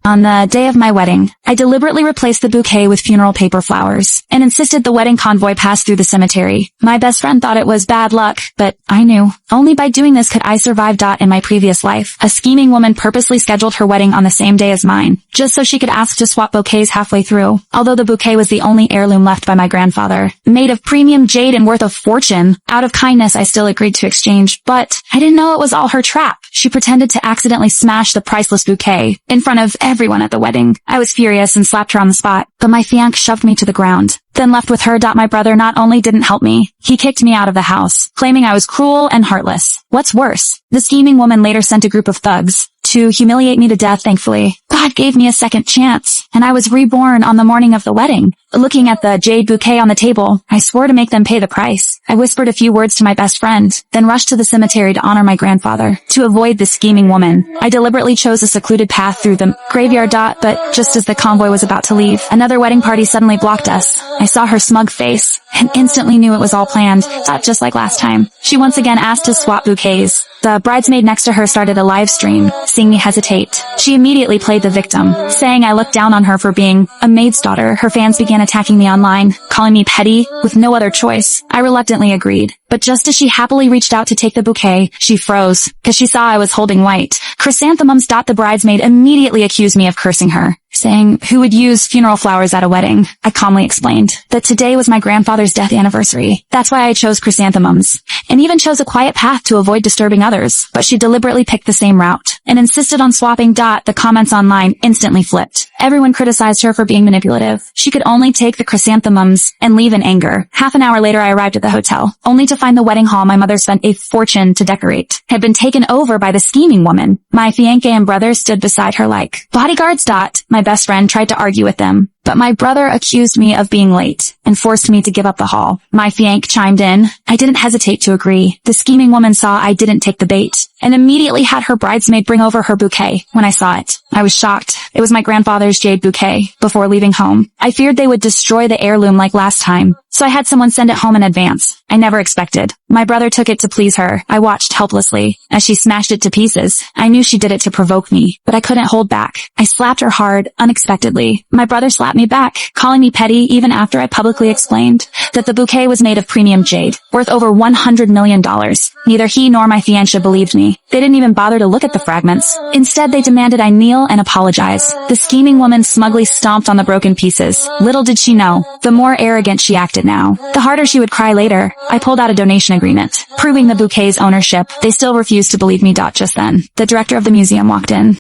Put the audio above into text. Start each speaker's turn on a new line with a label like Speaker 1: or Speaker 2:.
Speaker 1: On the day of my wedding, I deliberately replaced the bouquet with funeral paper flowers and insisted the wedding convoy pass through the cemetery. My best friend thought it was bad luck, but I knew. Only by doing this could I survive. In my previous life, a scheming woman purposely scheduled her wedding on the same day as mine, just so she could ask to swap bouquets halfway through. Although the bouquet was the only heirloom left by my grandfather, made of premium jade and worth a fortune, out of kindness I still agreed to exchange, but I didn't know it was all her trap. She pretended to accidentally smash the priceless bouquet in front of everyone at the wedding. I was furious and slapped her on the spot, but my fiancé shoved me to the ground, then left with her. My brother not only didn't help me, he kicked me out of the house, claiming I was cruel and heartless. What's worse, the scheming woman later sent a group of thugs to humiliate me to death. Thankfully, God gave me a second chance, and I was reborn on the morning of the wedding. Looking at the jade bouquet on the table, I swore to make them pay the price. I whispered a few words to my best friend, then rushed to the cemetery to honor my grandfather. To avoid the scheming woman, I deliberately chose a secluded path through the graveyard. But just as the convoy was about to leave, another wedding party suddenly blocked us. I saw her smug face and instantly knew it was all planned, just like last time. She once again asked to swap bouquets. The bridesmaid next to her started a live stream. Seeing me hesitate, she immediately played the victim, saying I looked down on her for being a maid's daughter. Her fans began attacking me online, calling me petty. With no other choice, I reluctantly agreed. But just as she happily reached out to take the bouquet, she froze, because she saw I was holding white chrysanthemums. The bridesmaid immediately accused me of cursing her, saying who would use funeral flowers at a wedding. I calmly explained that today was my grandfather's death anniversary. That's why I chose chrysanthemums, and even chose a quiet path to avoid disturbing others. But she deliberately picked the same route and insisted on swapping. The comments online instantly flipped. Everyone criticized her for being manipulative. She could only take the chrysanthemums and leave in anger. Half an hour later, I arrived at the hotel, only to find the wedding hall my mother spent a fortune to decorate had been taken over by the scheming woman. My fiancé and brother stood beside her like bodyguards. My best friend tried to argue with them, but my brother accused me of being late and forced me to give up the hall. My fiancé chimed in. I didn't hesitate to agree. The scheming woman saw I didn't take the bait and immediately had her bridesmaid bring over her bouquet. When I saw it, I was shocked. It was my grandfather's jade bouquet. Before leaving home, I feared they would destroy the heirloom like last time, so I had someone send it home in advance. I never expected. My brother took it to please her. I watched helplessly as she smashed it to pieces. I knew she did it to provoke me, but I couldn't hold back. I slapped her hard, unexpectedly. My brother slapped me back, calling me petty even after I publicly explained that the bouquet was made of premium jade, worth over $100 million. Neither he nor my fiancé believed me. They didn't even bother to look at the fragments. Instead, they demanded I kneel and apologize. The scheming woman smugly stomped on the broken pieces. Little did she know, the more arrogant she acted now, the harder she would cry later. I pulled out a donation agreement, proving the bouquet's ownership. They still refused to believe me. Just then, the director of the museum walked in.